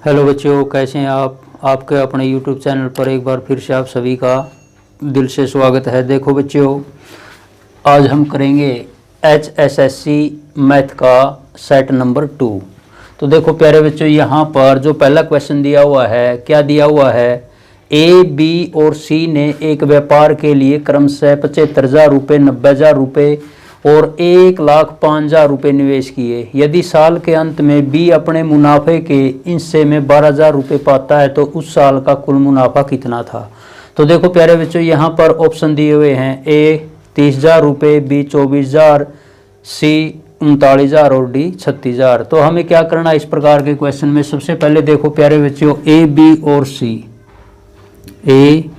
Hello बच्चों, कैसे हैं आप। आपके अपने यूट्यूब चैनल पर एक बार फिर से आप सभी का दिल से स्वागत है। देखो बच्चों, आज हम करेंगे HSSC मैथ का सेट नंबर 2। तो देखो प्यारे बच्चों, यहाँ पर जो पहला क्वेश्चन दिया हुआ है, क्या दिया हुआ है, A, B और C ने एक व्यापार के लिए क्रमशः 75,000 रुपये, 90,000 रुपये और 1,05,000 रुपये निवेश किए। यदि साल के अंत में बी अपने मुनाफे के हिस्से में 12,000 रुपये पाता है तो उस साल का कुल मुनाफा कितना था। तो देखो प्यारे बच्चों, यहाँ पर ऑप्शन दिए हुए हैं, ए 30,000 रुपये, बी 24,000, सी 39,000 और डी 36,000। तो हमें क्या करना है इस प्रकार के क्वेश्चन में। सबसे पहले देखो प्यारे बच्चों, ए, बी और सी, ए,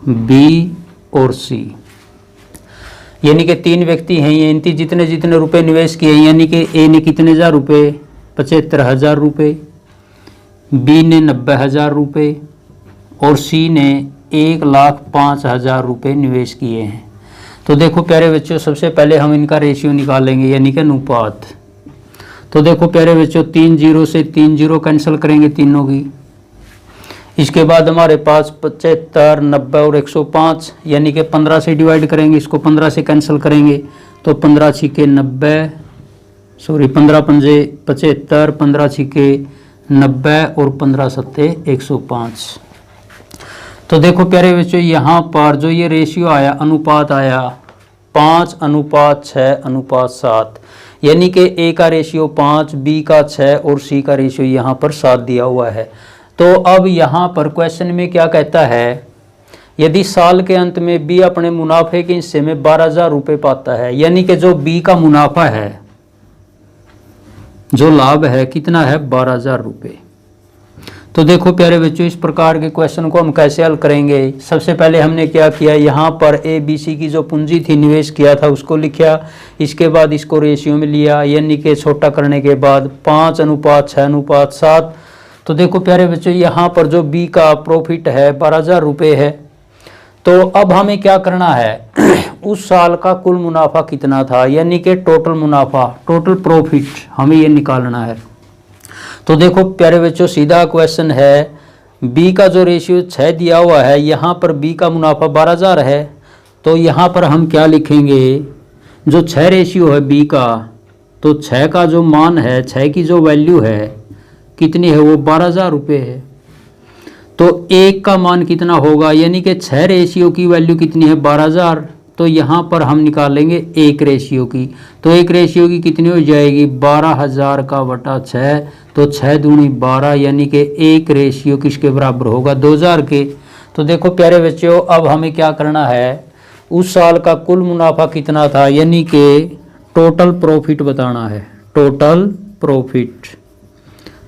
बी और सी यानी कि तीन व्यक्ति हैं। ये इनकी जितने जितने रुपए निवेश किए, यानी कि ए ने कितने हज़ार रुपये, 75,000 रुपये, बी ने 90,000 रुपये और सी ने 1,05,000 रुपये निवेश किए हैं। तो देखो प्यारे बच्चों, सबसे पहले हम इनका रेशियो निकालेंगे, यानी कि अनुपात। तो देखो प्यारे बच्चों, 3 0 से 3 0 कैंसिल करेंगे तीनों की। इसके बाद हमारे पास 75, 90 और 105, यानी कि 15 से डिवाइड करेंगे, इसको 15 से कैंसिल करेंगे तो 15 छिके 90, 15 पंजे 75, 15 छिके 90 और 15 सत्ते 105। तो देखो प्यारे बच्चों, यहाँ पर जो ये रेशियो आया, अनुपात आया 5:6:7, यानी कि ए का रेशियो 5, बी का 6 और सी का रेशियो यहाँ पर 7 दिया हुआ है। तो अब यहाँ पर क्वेश्चन में क्या कहता है, यदि साल के अंत में बी अपने मुनाफे के हिस्से में 12,000 रुपये पाता है, यानी कि जो बी का मुनाफा है, जो लाभ है, कितना है, 12,000 रुपये। तो देखो प्यारे बच्चों, इस प्रकार के क्वेश्चन को हम कैसे हल करेंगे। सबसे पहले हमने क्या किया, यहाँ पर ए बी सी की जो पूंजी थी, निवेश किया था, उसको लिखा। इसके बाद इसको रेशियो में लिया, यानी कि छोटा करने के बाद 5:6:7। तो देखो प्यारे बच्चों, यहाँ पर जो बी का प्रॉफिट है 12,000 रुपये है। तो अब हमें क्या करना है, उस साल का कुल मुनाफा कितना था, यानी कि टोटल मुनाफा, टोटल प्रॉफिट हमें ये निकालना है। तो देखो प्यारे बच्चों, सीधा क्वेश्चन है, बी का जो रेशियो 6 दिया हुआ है, यहाँ पर बी का मुनाफा 12,000 है। तो यहाँ पर हम क्या लिखेंगे, जो 6 रेशियो है बी का, तो 6 का जो मान है, 6 की जो वैल्यू है कितनी है, वो 12,000 रुपये है। तो 1 का मान कितना होगा, यानी कि 6 रेशियो की वैल्यू कितनी है, 12,000। तो यहाँ पर हम निकालेंगे 1 रेशियो की। तो 1 रेशियो की कितनी हो जाएगी, 12,000 का बटा 6, तो 6 दूनी 12, यानी कि 1 रेशियो किसके बराबर होगा, 2,000 के। तो देखो प्यारे बच्चों, अब हमें क्या करना है, उस साल का कुल मुनाफा कितना था, यानी कि टोटल प्रॉफिट बताना है, टोटल प्रॉफिट।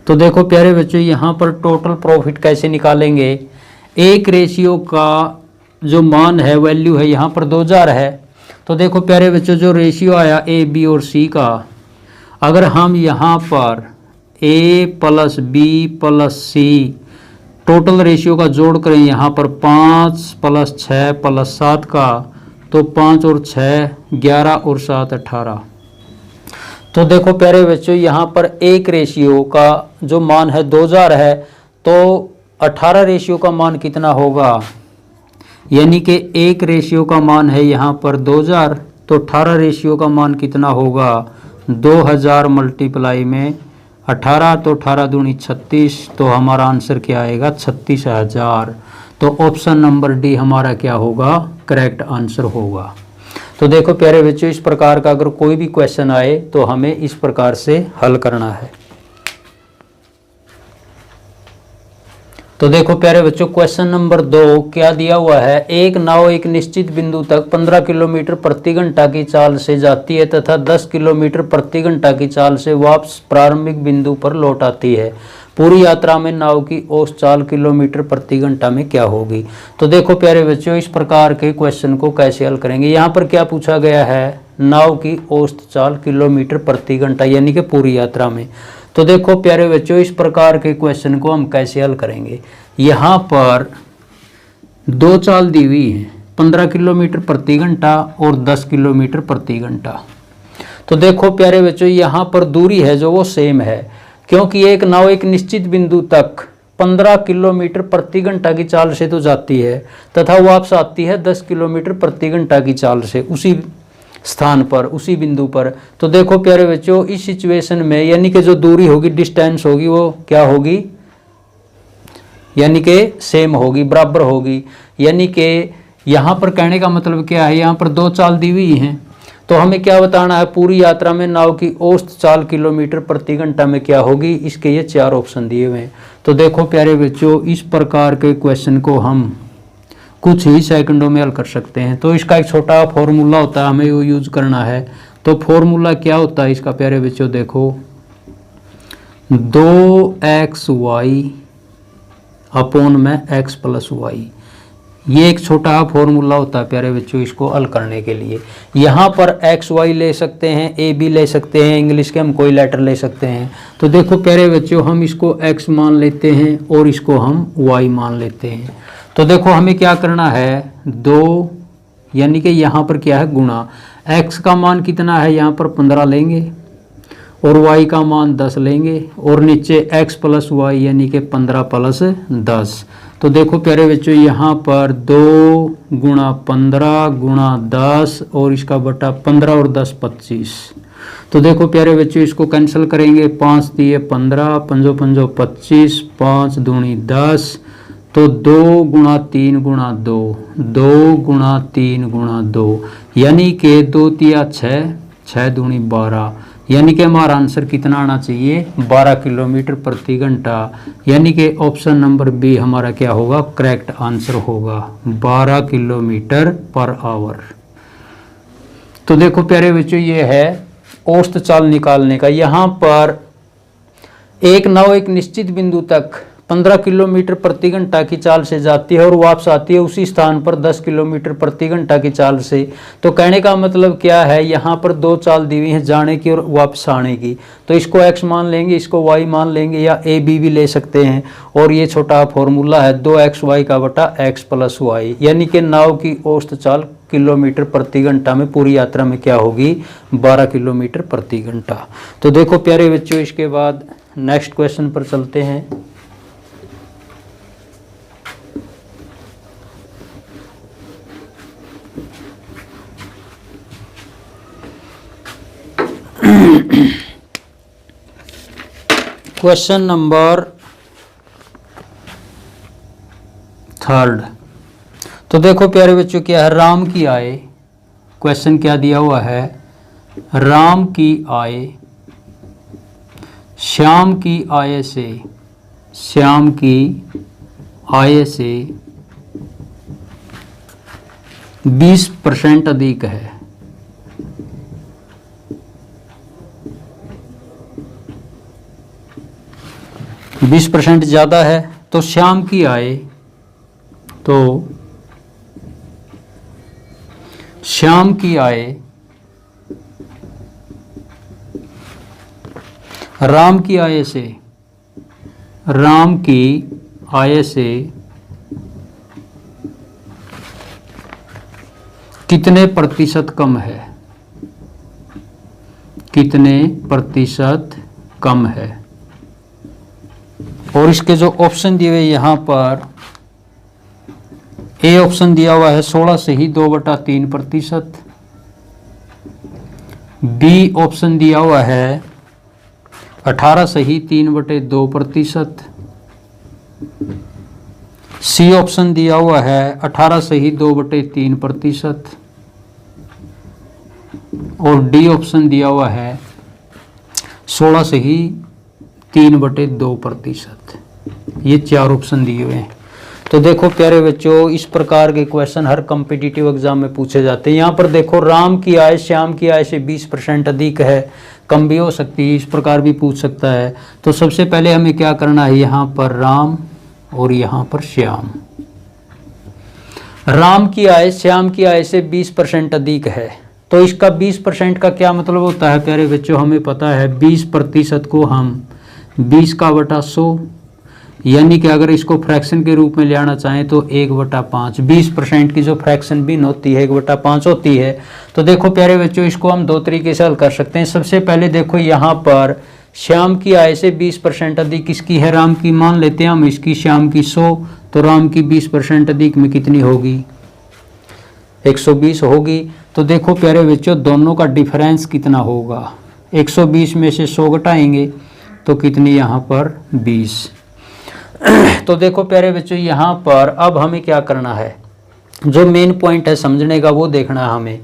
तो देखो प्यारे बच्चों, यहाँ पर टोटल प्रॉफिट कैसे निकालेंगे, 1 रेशियो का जो मान है, वैल्यू है, यहाँ पर 2,000 है। तो देखो प्यारे बच्चों, जो रेशियो आया ए बी और सी का, अगर हम यहाँ पर ए प्लस बी प्लस सी टोटल रेशियो का जोड़ करें, यहाँ पर 5 + 6 + 7 का, तो 5 और 6 11 और 7 18। तो देखो प्यारे बच्चों, यहाँ पर 1 रेशियो का जो मान है 2,000 है, तो 18 रेशियो का मान कितना होगा, यानी कि 1 रेशियो का मान है यहाँ पर 2,000, तो 18 रेशियो का मान कितना होगा, 2,000 मल्टीप्लाई में 18, तो 18 दूनी 36, तो हमारा आंसर क्या आएगा, 36,000। तो ऑप्शन नंबर डी हमारा क्या होगा, करेक्ट आंसर होगा। तो देखो प्यारे बच्चों, इस प्रकार का अगर कोई भी क्वेश्चन आए तो हमें इस प्रकार से हल करना है। तो देखो प्यारे बच्चों, क्वेश्चन नंबर 2 क्या दिया हुआ है, एक नाव एक निश्चित बिंदु तक 15 किलोमीटर प्रति घंटा की चाल से जाती है तथा 10 किलोमीटर प्रति घंटा की चाल से वापस प्रारंभिक बिंदु पर लौट आती है। पूरी यात्रा में नाव की औसत चाल किलोमीटर प्रति घंटा में क्या होगी। तो देखो प्यारे बच्चों, इस प्रकार के क्वेश्चन को कैसे हल करेंगे। यहाँ पर क्या पूछा गया है, नाव की औसत चाल किलोमीटर प्रति घंटा, यानी कि पूरी यात्रा में। तो देखो प्यारे बच्चों, इस प्रकार के क्वेश्चन को हम कैसे हल करेंगे। यहाँ पर 2 चाल दी हुई है, 15 किलोमीटर प्रति घंटा और 10 किलोमीटर प्रति घंटा। तो देखो प्यारे बच्चों, यहाँ पर दूरी है जो वो सेम है, क्योंकि एक नाव एक निश्चित बिंदु तक 15 किलोमीटर प्रति घंटा की चाल से तो जाती है तथा वापस आती है 10 किलोमीटर प्रति घंटा की चाल से उसी स्थान पर, उसी बिंदु पर। तो देखो प्यारे बच्चों, इस सिचुएशन में यानी कि जो दूरी होगी, डिस्टेंस होगी, वो क्या होगी, यानी कि सेम होगी, बराबर होगी। यानी कि यहाँ पर कहने का मतलब क्या है, यहाँ पर दो चाल दी हुई हैं, तो हमें क्या बताना है, पूरी यात्रा में नाव की औसत चाल किलोमीटर प्रति घंटा में क्या होगी। इसके ये 4 ऑप्शन दिए हुए हैं। तो देखो प्यारे बच्चों, इस प्रकार के क्वेश्चन को हम कुछ ही सेकंडों में हल कर सकते हैं। तो इसका एक छोटा फॉर्मूला होता है, हमें वो यूज करना है। तो फॉर्मूला क्या होता है इसका प्यारे बच्चों, देखो 2xy अपॉन में x प्लस वाई, ये एक छोटा फॉर्मूला होता है प्यारे बच्चों इसको हल करने के लिए। यहाँ पर एक्स वाई ले सकते हैं, ए बी ले सकते हैं, इंग्लिश के हम कोई लेटर ले सकते हैं। तो देखो प्यारे बच्चों, हम इसको x मान लेते हैं और इसको हम y मान लेते हैं। तो देखो हमें क्या करना है, 2 यानी कि यहाँ पर क्या है गुणा, x का मान कितना है, यहाँ पर 15 लेंगे और y का मान 10 लेंगे और नीचे x प्लस वाई यानी कि 15 प्लस 10। तो देखो प्यारे बच्चों, यहाँ पर 2 गुणा 15 गुणा 10 और इसका बटा 15 और 10 25। तो देखो प्यारे बच्चों, इसको कैंसिल करेंगे, 5 दिए 15, 5 5 25, 5 दूनी 10। तो 2 गुणा 3 गुणा 2, 2 गुणा 3 गुणा 2 यानी कि 2 तिया 6, 6 दूनी 12, यानी कि हमारा आंसर कितना आना चाहिए, 12 किलोमीटर प्रति घंटा। यानी कि औप्शन नंबर बी हमारा क्या होगा, करेक्ट आंसर होगा, 12 किलोमीटर पर आवर। तो देखो प्यारे बच्चों, ये है औसत चाल निकालने का। यहाँ पर एक नाव एक निश्चित बिंदु तक 15 किलोमीटर प्रति घंटा की चाल से जाती है और वापस आती है उसी स्थान पर 10 किलोमीटर प्रति घंटा की चाल से। तो कहने का मतलब क्या है, यहाँ पर 2 चाल दी हुई हैं, जाने की और वापस आने की। तो इसको x मान लेंगे, इसको y मान लेंगे, या a b भी ले सकते हैं। और ये छोटा फॉर्मूला है 2xy का बटा x प्लस वाई, यानी कि नाव की औसत चाल किलोमीटर प्रति घंटा में पूरी यात्रा में क्या होगी, 12 किलोमीटर प्रति घंटा। तो देखो प्यारे बच्चों, इसके बाद नेक्स्ट क्वेश्चन पर चलते हैं। Question number 3। तो देखो प्यारे बच्चों, क्या है, राम की आय। क्वेश्चन क्या दिया हुआ है, राम की आय श्याम की आय से, श्याम की आय से 20% अधिक है। बीस % ज़्यादा है। तो श्याम की आय, तो श्याम की आय राम की आय से, राम की आय से कितने प्रतिशत कम है, कितने प्रतिशत कम है। और इसके जो ऑप्शन दिए हुए यहाँ पर, ए ऑप्शन दिया हुआ है 16 से ही 2/3%, बी ऑप्शन दिया हुआ है 18 से ही 3/2%, सी ऑप्शन दिया हुआ है 18 से ही 2/3%, और डी ऑप्शन दिया हुआ है 16 से ही 3/2%। ये 4 ऑप्शन दिए हुए हैं। तो देखो प्यारे बच्चों, इस प्रकार के क्वेश्चन हर कॉम्पिटिटिव एग्जाम में पूछे जाते हैं। यहाँ पर देखो, राम की आय श्याम की आय से 20% अधिक है, कम भी हो सकती है, इस प्रकार भी पूछ सकता है। तो सबसे पहले हमें क्या करना है, यहाँ पर राम और यहाँ पर श्याम। राम की आय श्याम की आय से 20% अधिक है, तो इसका 20% का क्या मतलब होता है प्यारे बच्चों, हमें पता है 20% को हम 20/100, यानी कि अगर इसको फ्रैक्शन के रूप में ले आना चाहें तो 1/5। 20% की जो फ्रैक्शन भिन्न होती है 1/5 होती है। तो देखो प्यारे बच्चों, इसको हम 2 तरीके से हल कर सकते हैं। सबसे पहले देखो, यहाँ पर श्याम की आय से 20% अधिक किसकी है? राम की। मान लेते हैं हम इसकी श्याम की 100, तो राम की 20% अधिक में कितनी होगी? 120 होगी। तो देखो प्यारे बच्चों दोनों का डिफरेंस कितना होगा? 120 में से 100 घटाएंगे तो कितनी यहाँ पर 20। तो देखो प्यारे बच्चों यहाँ पर अब हमें क्या करना है, जो मेन पॉइंट है समझने का वो देखना है हमें।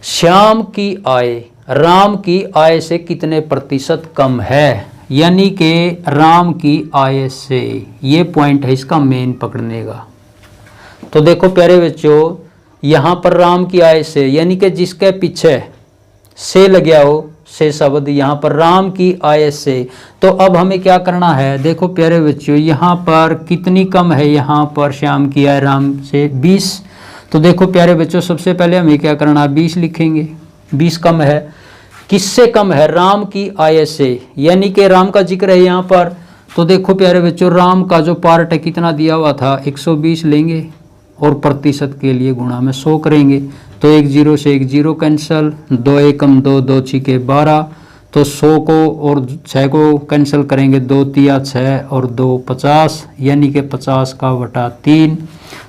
श्याम की आय राम की आय से कितने प्रतिशत कम है, यानी कि राम की आय से, ये पॉइंट है इसका मेन पकड़ने का। तो देखो प्यारे बच्चों यहाँ पर राम की आय से यानी कि जिसके पीछे से लग गया हो से शब्द, यहाँ पर राम की आय से। तो अब हमें क्या करना है, देखो प्यारे बच्चों यहाँ पर कितनी कम है, यहाँ पर श्याम की आय राम से 20। तो देखो प्यारे बच्चों सबसे पहले हमें क्या करना है, 20 लिखेंगे। 20 कम है, किससे कम है? राम की आय से, यानी कि राम का जिक्र है यहाँ पर। तो देखो प्यारे बच्चों राम का जो पार्ट है कितना दिया हुआ था, 120 लेंगे और प्रतिशत के लिए गुणा में 100 करेंगे। तो 1 0 से 1 0 कैंसिल, 2 एकम 2, 2 छिके 12। तो 100 को और 6 को कैंसिल करेंगे, 2 तिया 6 और 2 50, यानी कि 50 का बटा 3।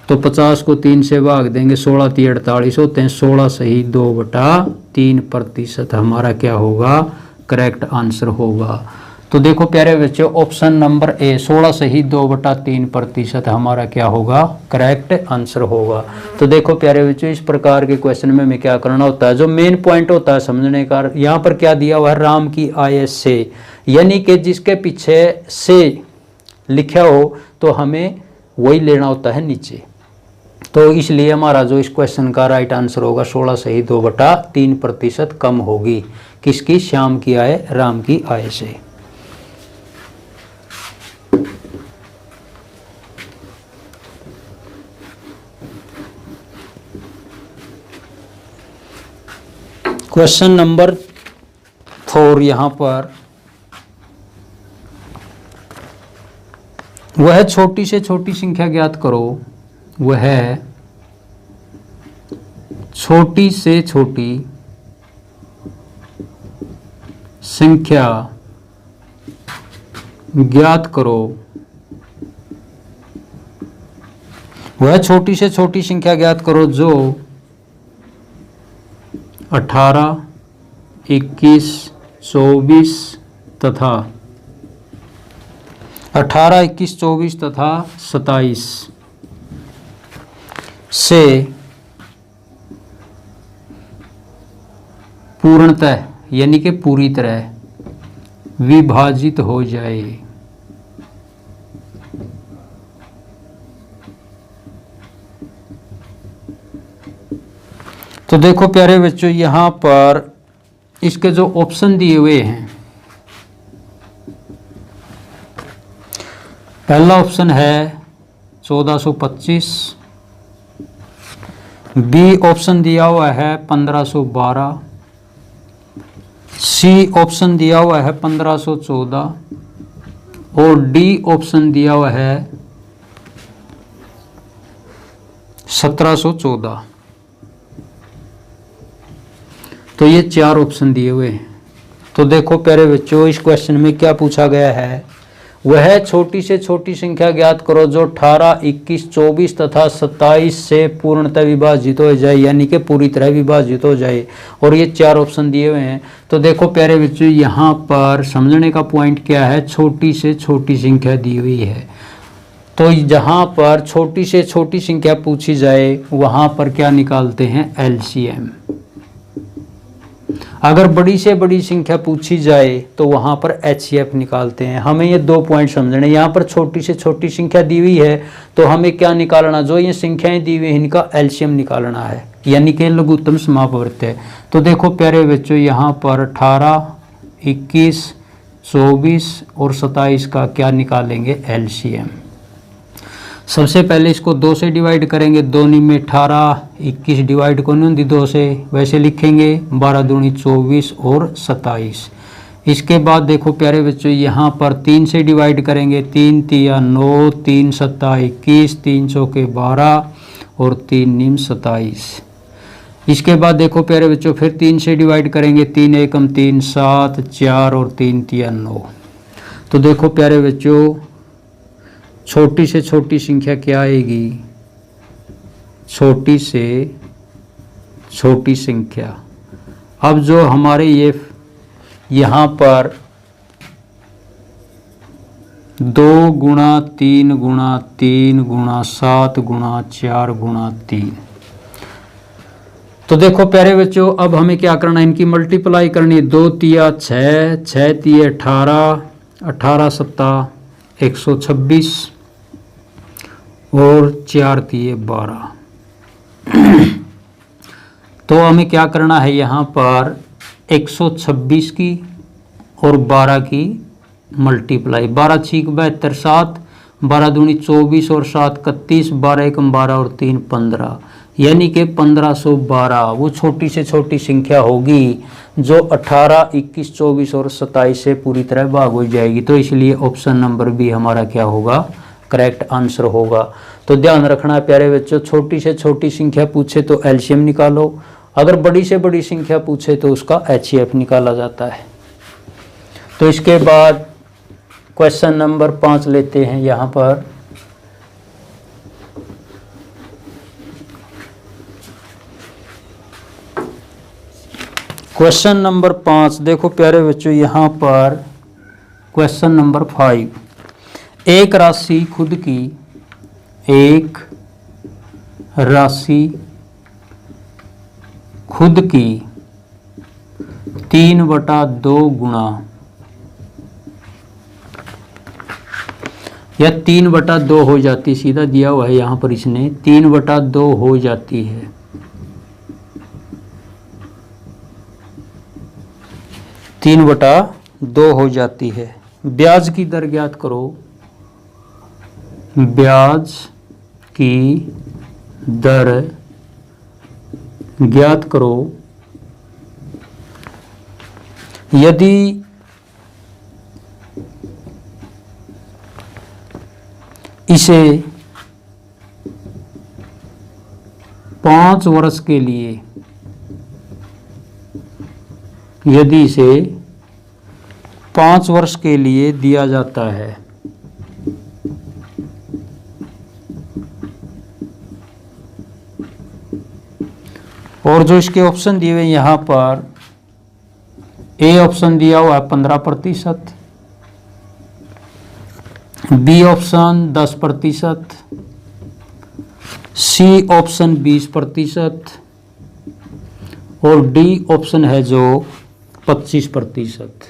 तो 50 को 3 से भाग देंगे, 16 3 48 होते हैं, 16 सही 2 बटा 3 प्रतिशत हमारा क्या होगा? करेक्ट आंसर होगा। तो देखो प्यारे बच्चों ऑप्शन नंबर ए 16 सही 2 बटा 3 प्रतिशत हमारा क्या होगा? करेक्ट आंसर होगा। तो देखो प्यारे बच्चों इस प्रकार के क्वेश्चन में हमें क्या करना होता है, जो मेन पॉइंट होता है समझने का, यहाँ पर क्या दिया हुआ है? राम की आय से, यानी कि जिसके पीछे से लिखा हो तो हमें वही लेना होता है नीचे। तो इसलिए हमारा जो इस क्वेश्चन का राइट आंसर होगा 16 सही 2 बटा 3 प्रतिशत कम होगी। किसकी? श्याम की आय राम की आय से। क्वेश्चन नंबर 4 यहाँ पर वह छोटी से छोटी संख्या ज्ञात करो। वह छोटी से छोटी संख्या ज्ञात करो। वह छोटी से छोटी संख्या ज्ञात करो जो 18, 21, 24 तथा 18, 21, 24 तथा 27 से पूर्णतः यानी कि पूरी तरह विभाजित हो जाए। तो देखो प्यारे बच्चों यहाँ पर इसके जो ऑप्शन दिए हुए हैं, पहला ऑप्शन है 1425, बी ऑप्शन दिया हुआ है 1512, सी ऑप्शन दिया हुआ है 1514 और डी ऑप्शन दिया हुआ है 1714। तो ये 4 ऑप्शन दिए हुए हैं। तो देखो प्यारे बच्चों इस क्वेश्चन में क्या पूछा गया है, वह छोटी से छोटी संख्या ज्ञात करो जो 18, 21, 24 तथा 27 से पूर्णतः विभाजित हो जाए, यानी कि पूरी तरह विभाजित हो जाए। और ये 4 ऑप्शन दिए हुए हैं। तो देखो प्यारे बच्चों यहाँ पर समझने का पॉइंट क्या है, छोटी से छोटी संख्या दी हुई है। तो जहाँ पर छोटी से छोटी संख्या पूछी जाए वहाँ पर क्या निकालते हैं? एलसीएम। अगर बड़ी से बड़ी संख्या पूछी जाए तो वहाँ पर एचसीएफ निकालते हैं। हमें ये 2 पॉइंट समझने, यहाँ पर छोटी से छोटी संख्या दी हुई है तो हमें क्या निकालना, जो ये संख्याएं दी हुई हैं इनका एलसीएम निकालना है, यानी कि लघुत्तम समापवर्त है। तो देखो प्यारे बच्चों यहाँ पर 18, 21, 24 और 27 का क्या निकालेंगे? एलसीएम। सबसे पहले इसको 2 से डिवाइड करेंगे, 2 में 18, 21 डिवाइड को नहीं होती 2 से, वैसे लिखेंगे 12 दूनी 24 और 27। इसके बाद देखो प्यारे बच्चों यहाँ पर 3 से डिवाइड करेंगे, 3 तिया 9, 3 सत्ता 21, 3 चौके 12 और 3 निम 27। इसके बाद देखो प्यारे बच्चों फिर 3 से डिवाइड करेंगे, 3 एकम 3, 7, 4 और 3 तिया 9। तो देखो प्यारे बच्चों छोटी से छोटी संख्या क्या आएगी, छोटी से छोटी संख्या। अब जो हमारे ये यहाँ पर 2 गुणा 3 गुणा 3 गुणा 7 गुणा 4 गुणा 3। तो देखो प्यारे बच्चों अब हमें क्या करना है, इनकी मल्टीप्लाई करनी। 2 तिया 6, 6 तिया 18, 18 सत्ता 126 और 4 तिये 12। तो हमें क्या करना है, यहाँ पर 126 की और 12 की मल्टीप्लाई। 12 छीक 72, 7, 12 दूनी 24 और 7 31, 12 एकम 12 और 3 15, यानी कि 1512 वो छोटी से छोटी संख्या होगी जो 18, 21, 24 और 27 से पूरी तरह भाग हो जाएगी। तो इसलिए ऑप्शन नंबर बी हमारा क्या होगा, करेक्ट आंसर होगा। तो ध्यान रखना है प्यारे बच्चों, छोटी से छोटी संख्या पूछे तो एलसीएम निकालो, अगर बड़ी से बड़ी संख्या पूछे तो उसका एचसीएफ निकाला जाता है। तो इसके बाद क्वेश्चन नंबर 5 लेते हैं। यहाँ पर क्वेश्चन नंबर 5 देखो प्यारे बच्चों, यहाँ पर क्वेश्चन नंबर 5, एक राशि खुद की, एक राशि खुद की 3/2 गुणा या 3/2 हो जाती, सीधा दिया हुआ है यहाँ पर, इसने 3/2 हो जाती है। तीन बटा 2 हो जाती है। ब्याज की दर ज्ञात करो, ब्याज की दर ज्ञात करो यदि इसे 5 वर्ष के लिए, यदि इसे 5 वर्ष के लिए दिया जाता है। और जो इसके ऑप्शन दिए हुए यहाँ पर, ए ऑप्शन दिया हुआ है 15%, बी ऑप्शन 10%, सी ऑप्शन 20% और डी ऑप्शन है जो 25%।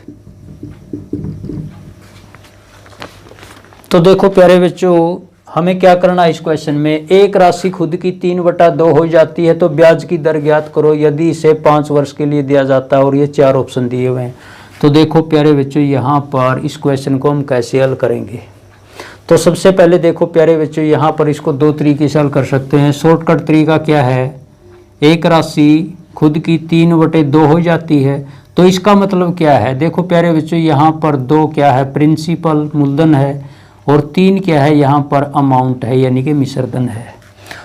तो देखो प्यारे बच्चों, हमें क्या करना है इस क्वेश्चन में, एक राशि खुद की 3/2 हो जाती है तो ब्याज की दर ज्ञात करो यदि इसे 5 वर्ष के लिए दिया जाता है, और ये 4 ऑप्शन दिए हुए हैं। तो देखो प्यारे बच्चों, यहाँ पर इस क्वेश्चन को हम कैसे हल करेंगे। तो सबसे पहले देखो प्यारे बच्चों, यहाँ पर इसको 2 तरीके से हल कर सकते हैं। शॉर्टकट तरीका क्या है, एक राशि खुद की 3/2 हो जाती है, तो इसका मतलब क्या है, देखो प्यारे बच्चों, यहाँ पर 2 क्या है, प्रिंसिपल मूलधन है, और 3 क्या है, यहाँ पर अमाउंट है, यानी कि मिश्रधन है।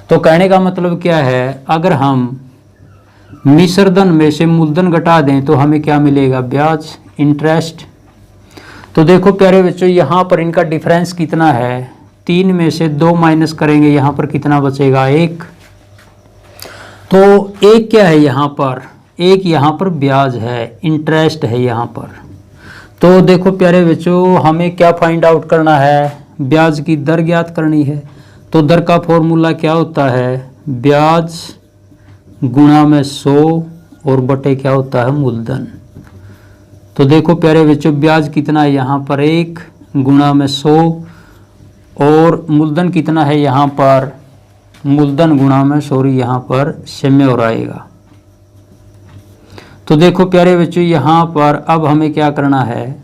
तो कहने का मतलब क्या है, अगर हम मिश्रधन में से मूलधन घटा दें तो हमें क्या मिलेगा, ब्याज, इंटरेस्ट। तो देखो प्यारे बच्चों, यहाँ पर इनका डिफरेंस कितना है, 3 में से 2 माइनस करेंगे, यहाँ पर कितना बचेगा, 1। तो 1 क्या है यहाँ पर, 1 यहाँ पर ब्याज है, इंटरेस्ट है यहाँ पर। तो देखो प्यारे बच्चों, हमें क्या फाइंड आउट करना है, ब्याज की दर ज्ञात करनी है। तो दर का फॉर्मूला क्या होता है, ब्याज गुणा में 100 और बटे क्या होता है, मूलधन। तो देखो प्यारे बच्चों, ब्याज कितना है यहाँ पर, 1 गुणा में 100 और मूलधन कितना है यहाँ पर, मूलधन गुणा में सॉरी यहाँ पर शून्य हो आएगा। तो देखो प्यारे बच्चों, यहाँ पर अब हमें क्या करना है,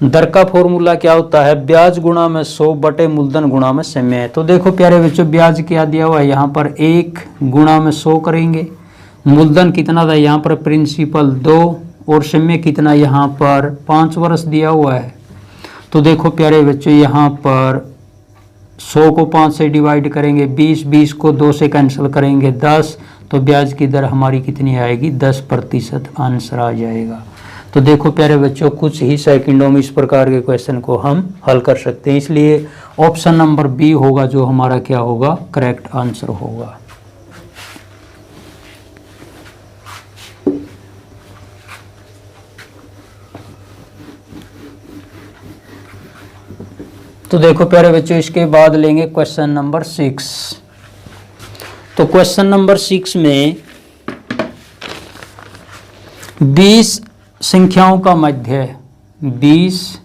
दर का फॉर्मूला क्या होता है, ब्याज गुणा में 100 बटे मूलधन गुणा में शून्य। तो देखो प्यारे बच्चों, ब्याज क्या दिया हुआ है यहाँ पर, 1 गुणा में 100 करेंगे, मूलधन कितना था यहाँ पर, प्रिंसिपल 2 और शून्य कितना यहाँ पर 5 वर्ष दिया हुआ है। तो देखो प्यारे बच्चों, यहाँ पर 100 को 5 से डिवाइड करेंगे, 20 को 2 से कैंसिल करेंगे 10, तो ब्याज की दर हमारी कितनी आएगी, 10% आंसर आ जाएगा। तो देखो प्यारे बच्चों, कुछ ही सेकंडों में इस प्रकार के क्वेश्चन को हम हल कर सकते हैं, इसलिए ऑप्शन नंबर बी होगा जो हमारा क्या होगा, करेक्ट आंसर होगा। तो देखो प्यारे बच्चों, इसके बाद लेंगे क्वेश्चन नंबर 6। तो क्वेश्चन नंबर 6 में 20 संख्याओं का मध्य, 20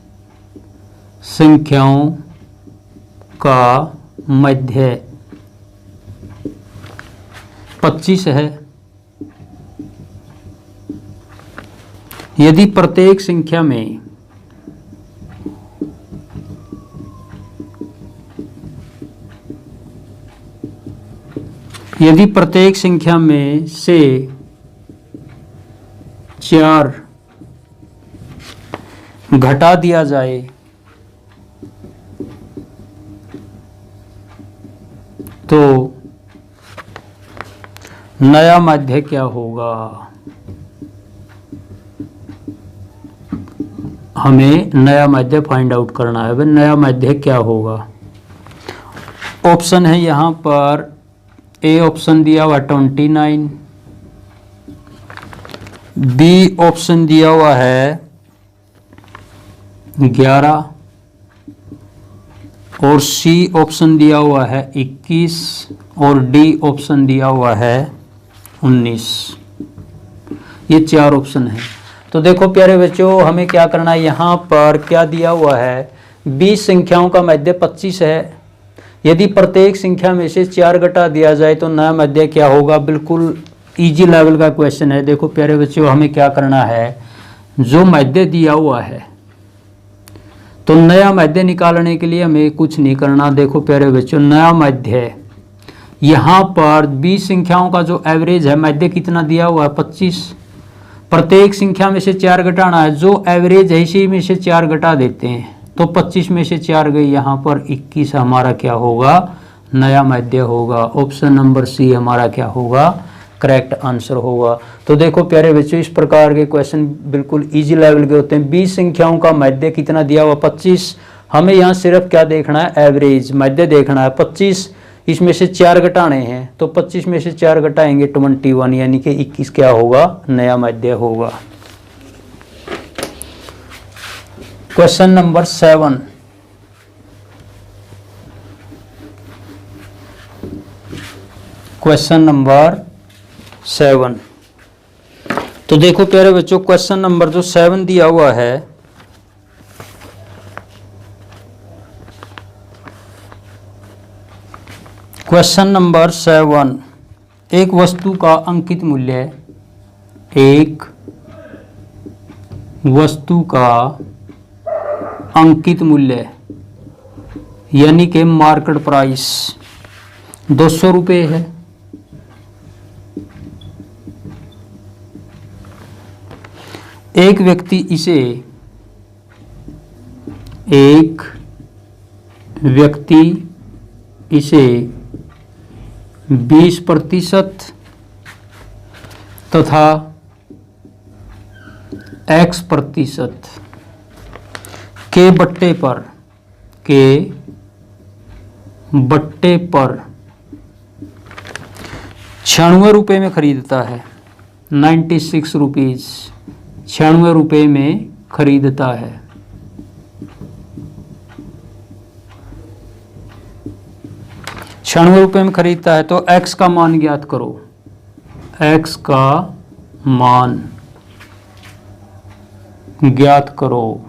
संख्याओं का मध्य 25 है। यदि प्रत्येक संख्या में से 4 घटा दिया जाए तो नया माध्य क्या होगा। हमें नया माध्य फाइंड आउट करना है। भाई नया माध्य क्या होगा। ऑप्शन है यहाँ पर, ए ऑप्शन दिया हुआ 29, बी ऑप्शन दिया हुआ है 11 और सी ऑप्शन दिया हुआ है 21 और डी ऑप्शन दिया हुआ है 19। ये 4 ऑप्शन है। तो देखो प्यारे बच्चों, हमें क्या करना है, यहाँ पर क्या दिया हुआ है, 20 संख्याओं का मध्य 25 है। यदि प्रत्येक संख्या में से 4 घटा दिया जाए तो नया मध्य क्या होगा। बिल्कुल इजी लेवल का क्वेश्चन है। देखो प्यारे बच्चों, हमें क्या करना है, जो मध्य दिया हुआ है तो नया मध्य निकालने के लिए हमें कुछ नहीं करना। देखो प्यारे बच्चों, नया मध्य यहाँ पर 20 संख्याओं का जो एवरेज है, मध्य कितना दिया हुआ है 25। प्रत्येक संख्या में से 4 घटाना है, जो एवरेज है इसी में से 4 घटा देते हैं तो 25 में से 4 गई, यहाँ पर 21 हमारा क्या होगा, नया मध्य होगा। ऑप्शन नंबर सी हमारा क्या होगा, करेक्ट आंसर होगा। तो देखो प्यारे बच्चों, इस प्रकार के क्वेश्चन बिल्कुल इजी लेवल के होते हैं। 20 संख्याओं का मध्य कितना दिया हुआ 25। हमें यहाँ सिर्फ क्या देखना है, एवरेज मध्य देखना है 25। इसमें से 4 घटाने हैं तो 25 में से 4 घटाएंगे 21, यानी कि 21 क्या होगा, नया मध्य होगा। Question number 7। Question number 7। तो देखो प्यारे बच्चों, क्वेश्चन नंबर जो 7 दिया हुआ है, क्वेश्चन नंबर 7, एक वस्तु का अंकित मूल्य, एक वस्तु का अंकित मूल्य यानी कि मार्केट प्राइस 200 रुपये है। एक व्यक्ति इसे 20% तथा X% के बट्टे पर 96 रुपये में खरीदता है। 96 रुपीज़, 96 रुपये में खरीदता है। ₹96 में खरीदता है तो X का मान ज्ञात करो। X का मान ज्ञात करो।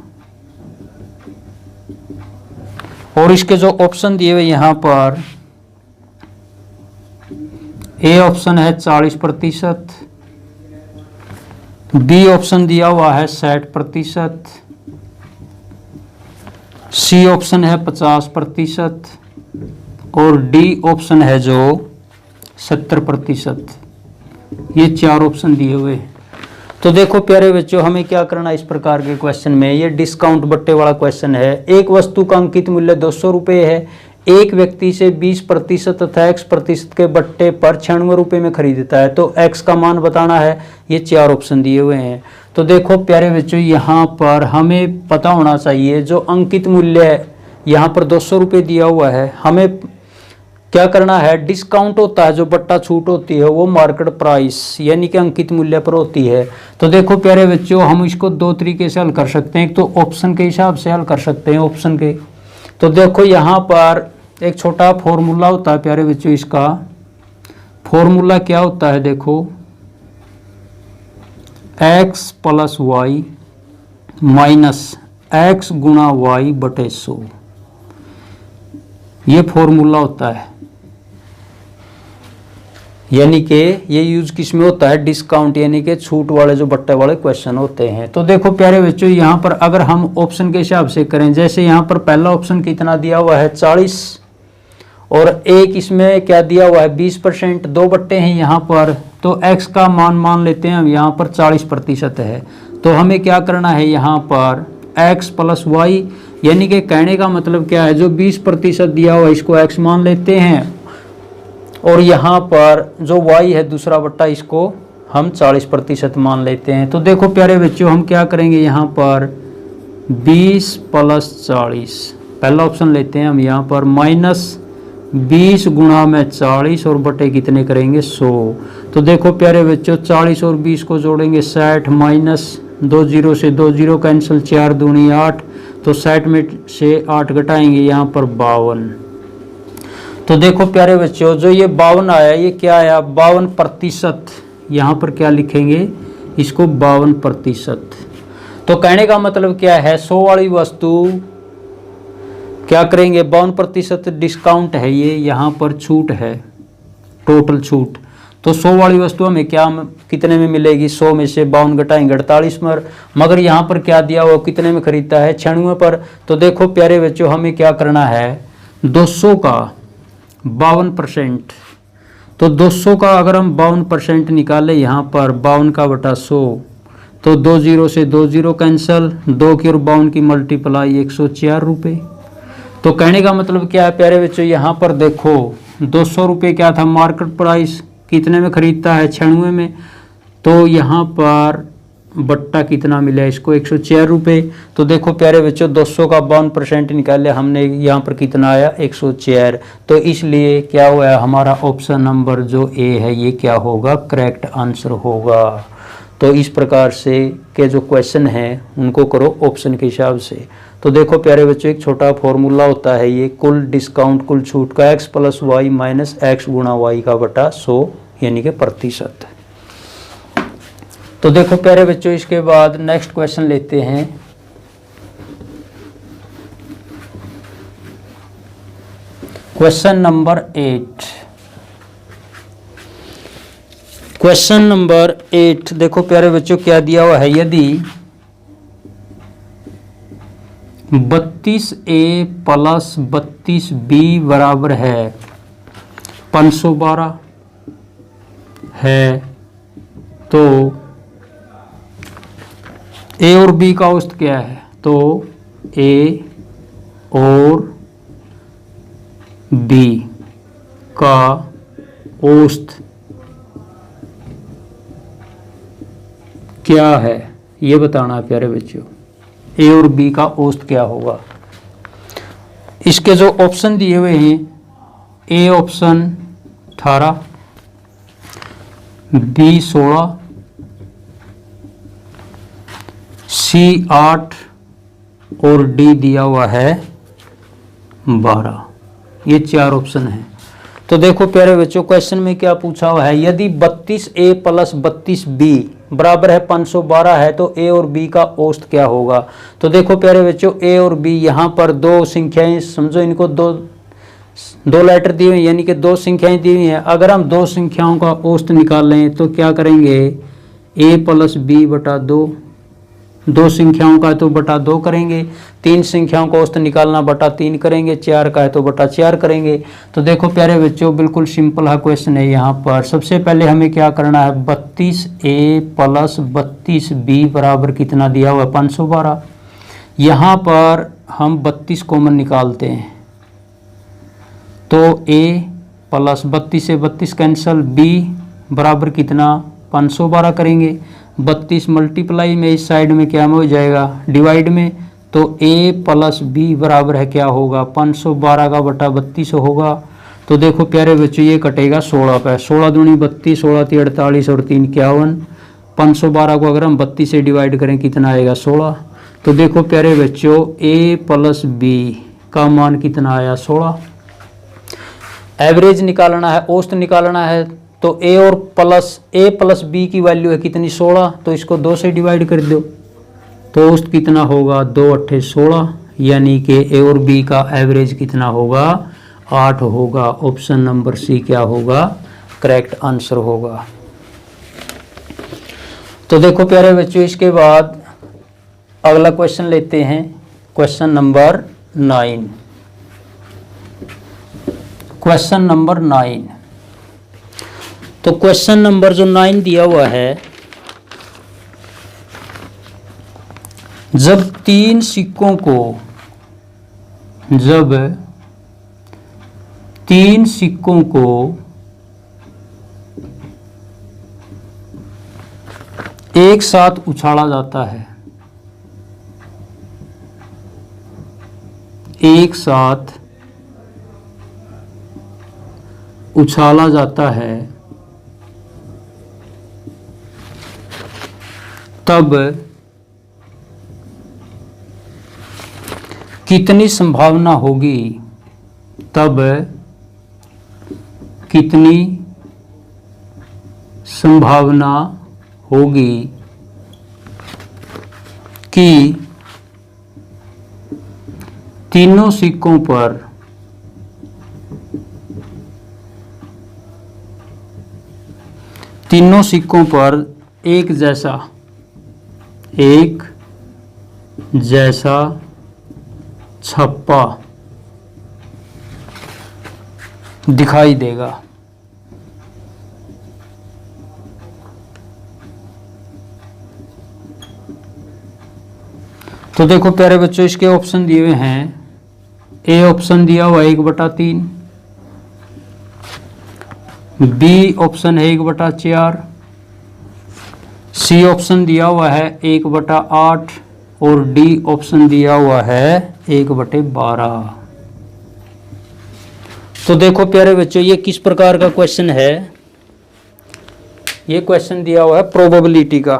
और इसके जो ऑप्शन दिए हुए यहाँ पर, ए ऑप्शन है 40%, बी ऑप्शन दिया हुआ है 60%, सी ऑप्शन है 50% और डी ऑप्शन है जो 70%। ये 4 ऑप्शन दिए हुए हैं। तो देखो प्यारे बच्चों, हमें क्या करना है इस प्रकार के क्वेश्चन में, ये डिस्काउंट बट्टे वाला क्वेश्चन है। एक वस्तु का अंकित मूल्य 200 रुपये है। एक व्यक्ति से 20% तथा x% के बट्टे पर 96 रुपये में खरीदता है, तो x का मान बताना है। ये 4 ऑप्शन दिए हुए हैं। तो देखो प्यारे बच्चों, यहाँ पर हमें पता होना चाहिए जो अंकित मूल्य है, यहाँ पर 200 रुपये दिया हुआ है। हमें क्या करना है, डिस्काउंट होता है, जो बट्टा छूट होती है वो मार्केट प्राइस यानी कि अंकित मूल्य पर होती है। तो देखो प्यारे बच्चों, हम इसको 2 तरीके से हल कर सकते हैं। एक तो ऑप्शन के हिसाब से हल कर सकते हैं, ऑप्शन के। तो देखो यहाँ पर एक छोटा फॉर्मूला होता है प्यारे बच्चों, इसका फॉर्मूला क्या होता है, देखो x + y - x गुणा y बटे 100, ये फॉर्मूला होता है। यानी कि ये यूज किस में होता है, डिस्काउंट यानी कि छूट वाले जो बट्टे वाले क्वेश्चन होते हैं। तो देखो प्यारे बच्चों, यहाँ पर अगर हम ऑप्शन के हिसाब से करें, जैसे यहाँ पर पहला ऑप्शन कितना दिया हुआ है 40, और एक इसमें क्या दिया हुआ है 20%, 2 बट्टे हैं यहाँ पर। तो x का मान लेते हैं हम, यहाँ पर 40% है। तो हमें क्या करना है, यहाँ पर x + y, यानी कि कहने का मतलब क्या है, जो 20% दिया हुआ है इसको x मान लेते हैं, और यहाँ पर जो y है दूसरा बट्टा, इसको हम 40% मान लेते हैं। तो देखो प्यारे बच्चों, हम क्या करेंगे, यहाँ पर 20 + 40, पहला ऑप्शन लेते हैं हम, यहाँ पर -20 गुणा में 40 और बटे कितने करेंगे 100। तो देखो प्यारे बच्चों, 40 और 20 को जोड़ेंगे 60, माइनस 2 0 से 2 0 कैंसिल, 4 दूनी 8, तो 60 में से 8 घटाएंगे, यहाँ पर 52। तो देखो प्यारे बच्चों, जो ये 52 आया, ये क्या आया 52%, यहाँ पर क्या लिखेंगे इसको 52%। तो कहने का मतलब क्या है, 100 वाली वस्तु क्या करेंगे 52% डिस्काउंट है, ये यहाँ पर छूट है, टोटल छूट। तो 100 वाली वस्तु हमें क्या कितने में मिलेगी, 100 में से 52 घटाएंगे 48 पर, मगर यहाँ पर क्या दिया हुआ कितने में खरीदता है 96 पर। तो देखो प्यारे बच्चों, हमें क्या करना है, 200 का 52%, तो 200 का अगर हम 52% निकालें, यहाँ पर 52 का बटा 100, तो 2 0 से 2 0 कैंसिल, 2 की और 52 की मल्टीप्लाई 104 रुपये। तो कहने का मतलब क्या है प्यारे बच्चों, यहाँ पर देखो 200 रुपये क्या था मार्केट प्राइस, कितने में खरीदता है 96 में, तो यहाँ पर बट्टा कितना मिला इसको 104 रुपये। तो देखो प्यारे बच्चों, 200 का 52% निकाले हमने, यहाँ पर कितना आया 104। तो इसलिए क्या हुआ है, हमारा ऑप्शन नंबर जो ए है ये क्या होगा, करेक्ट आंसर होगा। तो इस प्रकार से के जो क्वेश्चन हैं उनको करो ऑप्शन के हिसाब से। तो देखो प्यारे बच्चों, एक छोटा फॉर्मूला होता है ये, कुल डिस्काउंट कुल छूट का x + y - x गुणा y का बटा 100 यानी कि प्रतिशत। तो देखो प्यारे बच्चों, इसके बाद नेक्स्ट क्वेश्चन लेते हैं। Question number 8। क्वेश्चन नंबर 8 देखो प्यारे बच्चों, क्या दिया हुआ है, यदि 32A + 32B बराबर है 512 है, तो A और B का औसत क्या है, तो A और B का औसत क्या है ये बताना है प्यारे बच्चों। ए और बी का औसत क्या होगा। इसके जो ऑप्शन दिए हुए हैं, ए ऑप्शन 18, बी 16, सी 8 और डी दिया हुआ है 12। ये 4 ऑप्शन हैं। तो देखो प्यारे बच्चों, क्वेश्चन में क्या पूछा हुआ है, यदि 32A + 32B बराबर है 512 है, तो ए और बी का औसत क्या होगा। तो देखो प्यारे बच्चों, ए और बी यहाँ पर 2 संख्याएं, समझो इनको दो लेटर दिए हुए यानी कि 2 संख्याएं दी हुई हैं। अगर हम 2 संख्याओं का औसत निकाल लें तो क्या करेंगे, a + b बटा 2, 2 संख्याओं का है तो बटा 2 करेंगे, 3 संख्याओं का औसत निकालना बटा 3 करेंगे, 4 का है तो बटा 4 करेंगे। तो देखो प्यारे बच्चों, बिल्कुल सिंपल है क्वेश्चन है। यहाँ पर सबसे पहले हमें क्या करना है, 32A + 32B बराबर कितना दिया हुआ है 512। यहाँ पर हम 32 कॉमन निकालते हैं, तो a प्लस 32 से 32 कैंसल, b बराबर कितना 512 करेंगे, 32 मल्टीप्लाई में इस साइड में क्या में हो जाएगा डिवाइड में, तो a प्लस b बराबर है क्या होगा 512 का बटा 32 होगा। तो देखो प्यारे बच्चों ये कटेगा 16 पे, 16 दूनी 32, 16 × 48 और 3 51, 512 को अगर हम 32 से डिवाइड करें कितना आएगा 16। तो देखो प्यारे बच्चों a प्लस b का मान कितना आया 16। एवरेज निकालना है, औसत निकालना है, तो a प्लस b की वैल्यू है कितनी 16, तो इसको 2 से डिवाइड कर दो, तो औसत कितना होगा 2 × 8 = 16, यानी कि a और b का एवरेज कितना होगा 8 होगा। ऑप्शन नंबर सी क्या होगा करेक्ट आंसर होगा। तो देखो प्यारे बच्चों इसके बाद अगला क्वेश्चन लेते हैं, क्वेश्चन नंबर 9। क्वेश्चन नंबर 9, तो क्वेश्चन नंबर जो 9 दिया हुआ है, जब तीन सिक्कों को एक साथ उछाला जाता है, एक साथ उछाला जाता है, तब कितनी संभावना होगी, तब कितनी संभावना होगी कि तीनों सिक्कों पर एक जैसा छप्पा दिखाई देगा। तो देखो प्यारे बच्चों इसके ऑप्शन दिए हुए हैं, ए ऑप्शन दिया हुआ है 1/3, बी ऑप्शन है 1/4, सी ऑप्शन दिया हुआ है 1/8 और डी ऑप्शन दिया हुआ है 1/12। तो देखो प्यारे बच्चों ये किस प्रकार का क्वेश्चन है, ये क्वेश्चन दिया हुआ है प्रोबेबिलिटी का,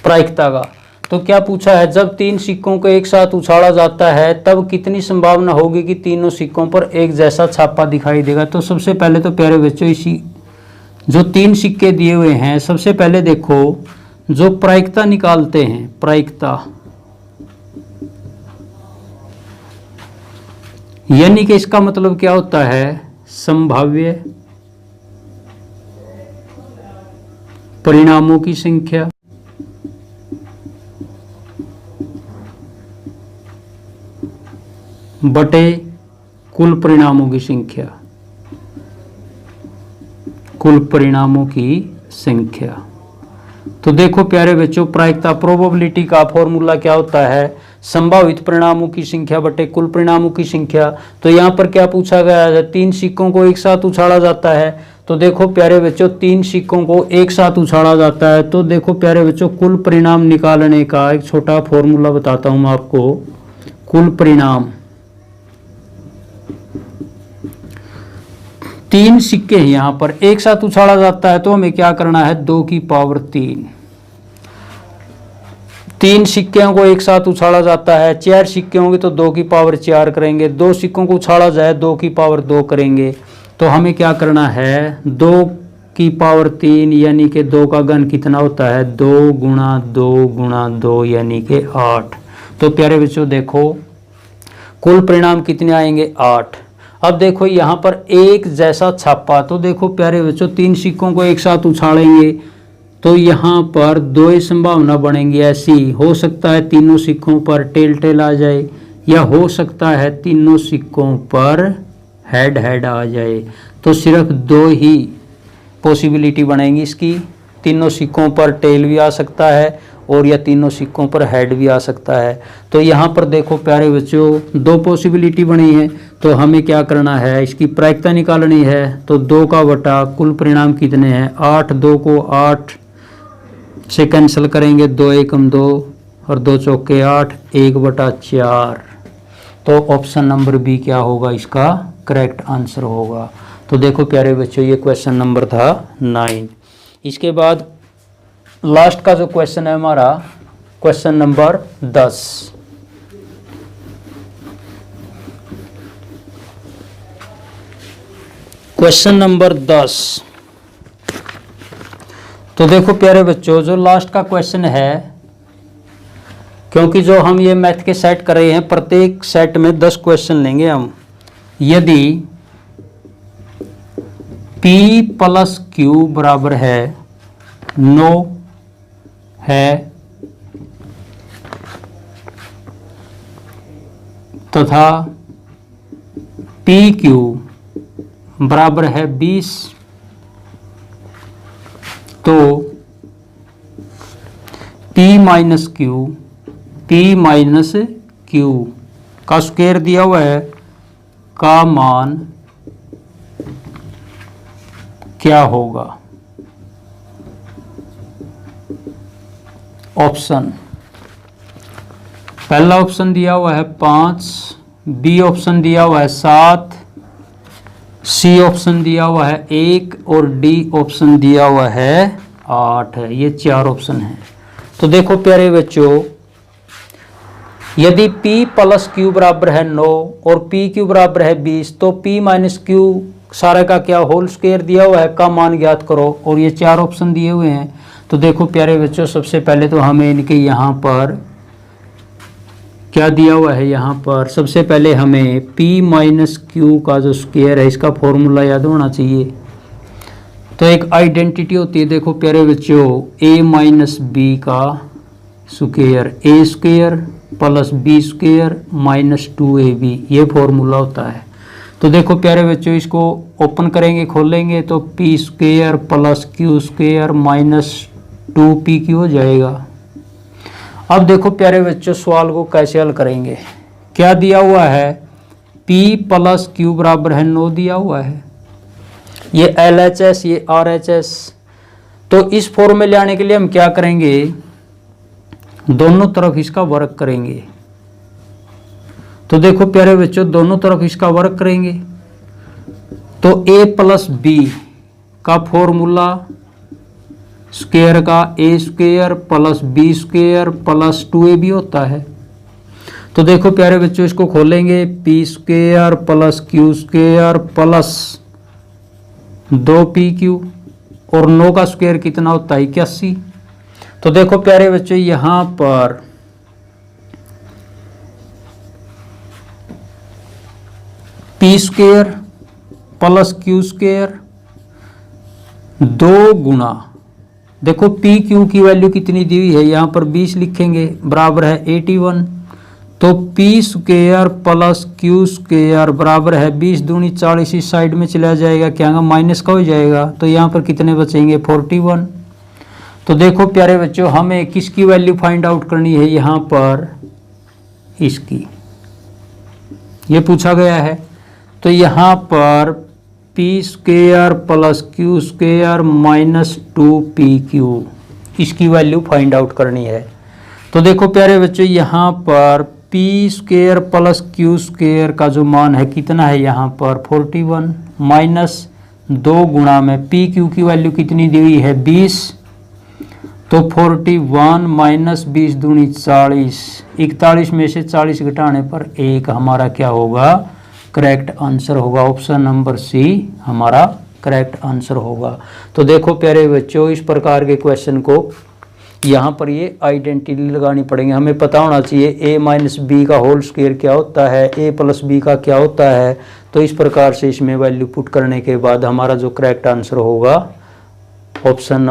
प्रायिकता का। तो क्या पूछा है, जब तीन सिक्कों को एक साथ उछाला जाता है तब कितनी संभावना होगी कि तीनों सिक्कों पर एक जैसा छापा दिखाई देगा। तो सबसे पहले तो प्यारे बच्चों इसी जो तीन सिक्के दिए हुए हैं, सबसे पहले देखो जो प्रायिकता निकालते हैं, प्रायिकता यानी कि इसका मतलब क्या होता है, संभाव्य परिणामों की संख्या बटे कुल परिणामों की संख्या, कुल परिणामों की संख्या। तो देखो प्यारे बच्चों प्रायिकता प्रोबेबिलिटी का फॉर्मूला क्या होता है, संभावित परिणामों की संख्या बटे कुल परिणामों की संख्या। तो यहाँ पर क्या पूछा गया है, तीन सिक्कों को एक साथ उछाला जाता है। तो देखो प्यारे बच्चों तीन सिक्कों को एक साथ उछाला जाता है, तो देखो प्यारे बच्चों कुल परिणाम निकालने का एक छोटा फॉर्मूला बताता हूँ मैं आपको। कुल परिणाम, तीन सिक्के हैं यहाँ पर एक साथ उछाला जाता है, तो हमें क्या करना है 2 की पावर 3। तीन सिक्कों को एक साथ उछाला जाता है, 4 सिक्के होंगे तो 2 की पावर 4 करेंगे, 2 सिक्कों को उछाला जाए 2 की पावर 2 करेंगे। तो हमें क्या करना है 2 की पावर 3 यानी कि 2 का घन कितना होता है 2 गुणा 2 गुणा 2 यानी कि 8। तो प्यारे बच्चों देखो कुल परिणाम कितने आएंगे 8। अब देखो यहाँ पर एक जैसा छापा, तो देखो प्यारे बच्चों तीन सिक्कों को एक साथ उछालेंगे तो यहाँ पर 2 संभावना बनेंगी। ऐसी हो सकता है तीनों सिक्कों पर टेल टेल आ जाए, या हो सकता है तीनों सिक्कों पर हेड हेड आ जाए। तो सिर्फ 2 ही पॉसिबिलिटी बनेगी इसकी, तीनों सिक्कों पर टेल भी आ सकता है और या तीनों सिक्कों पर हेड भी आ सकता है। तो यहाँ पर देखो प्यारे बच्चों, दो पॉसिबिलिटी बनी है, तो हमें क्या करना है, इसकी प्रायिकता निकालनी है। तो 2 का बटा कुल परिणाम कितने हैं, 8, 2 को 8 से कैंसिल करेंगे, 2 एकम 2 और 2 चौके 8, 1/4। तो ऑप्शन नंबर बी क्या होगा, इसका करेक्ट आंसर होगा। तो देखो प्यारे बच्चों, ये क्वेश्चन नंबर था 9। इसके बाद लास्ट का जो क्वेश्चन है हमारा, क्वेश्चन नंबर 10। Question number 10। तो देखो प्यारे बच्चों, जो लास्ट का क्वेश्चन है, क्योंकि जो हम ये मैथ के सेट कर रहे हैं, प्रत्येक सेट में 10 क्वेश्चन लेंगे हम। यदि P + Q बराबर है 9 है तथा PQ बराबर है 20, तो P माइनस Q का स्क्वायर दिया हुआ है, का मान क्या होगा। ऑप्शन, पहला ऑप्शन दिया हुआ है 5, बी ऑप्शन दिया हुआ है 7, सी ऑप्शन दिया हुआ है 1 और डी ऑप्शन दिया हुआ है 8 है। ये 4 ऑप्शन है। तो देखो प्यारे बच्चों, यदि P + Q बराबर है 9 और PQ बराबर है 20, तो P - Q सारे का क्या होल स्क्वायर दिया हुआ है, का मान ज्ञात करो, और ये 4 ऑप्शन दिए हुए हैं। तो देखो प्यारे बच्चों, सबसे पहले तो हमें इनके यहाँ पर क्या दिया हुआ है, यहाँ पर सबसे पहले हमें P - Q का जो स्क्वायर है, इसका फॉर्मूला याद होना चाहिए। तो एक आइडेंटिटी होती है, देखो प्यारे बच्चों, A - B का square, A square + B square -2AB, ये फॉर्मूला होता है। तो देखो प्यारे बच्चों, इसको ओपन करेंगे, खोलेंगे, तो P square + Q square -2PQ हो जाएगा। अब देखो प्यारे बच्चों, सवाल को कैसे हल करेंगे। क्या दिया हुआ है, P + Q बराबर है 9 दिया हुआ है, ये LHS, ये RHS। तो इस फॉर्म में ले आने के लिए हम क्या करेंगे, दोनों तरफ इसका वर्ग करेंगे। तो देखो प्यारे बच्चों, दोनों तरफ इसका वर्ग करेंगे, तो A + B का फॉर्मूला स्क्वायर का A square + B square + 2AB होता है। तो देखो प्यारे बच्चों, इसको खोलेंगे, P square + Q square + 2PQ, और 9 का स्क्वायर कितना होता है, 81। तो देखो प्यारे बच्चों, यहाँ पर P स्क्वायर + Q स्क्वायर 2 गुना, देखो PQ की वैल्यू कितनी दी हुई है, यहाँ पर 20 लिखेंगे, बराबर है 81। तो P स्क्वायर + Q स्क्वायर बराबर है 20 दूनी 40, इस साइड में चला जाएगा, क्या माइनस का हो जाएगा, तो यहाँ पर कितने बचेंगे, 41। तो देखो प्यारे बच्चों, हमें किसकी वैल्यू फाइंड आउट करनी है, यहाँ पर इसकी, ये पूछा गया है। तो यहाँ पर P square + Q square -2PQ, इसकी वैल्यू फाइंड आउट करनी है। तो देखो प्यारे बच्चों, यहाँ पर P स्क्वायर + Q स्क्वायर का जो मान है कितना है, यहाँ पर 41 -2 गुणा में PQ की वैल्यू कितनी दी हुई है, 20। तो 41 - 20 दूनी 40, 41 में से 40 घटाने पर 1 हमारा क्या होगा, करेक्ट आंसर होगा। ऑप्शन नंबर सी हमारा करेक्ट आंसर होगा। तो देखो प्यारे बच्चों, इस प्रकार के क्वेश्चन को यहाँ पर ये आइडेंटिटी लगानी पड़ेगी। हमें पता होना चाहिए A - B का होल स्क्वायर क्या होता है, A + B का क्या होता है। तो इस प्रकार से इसमें वैल्यू पुट करने के बाद हमारा जो करेक्ट आंसर होगा, ऑप्शन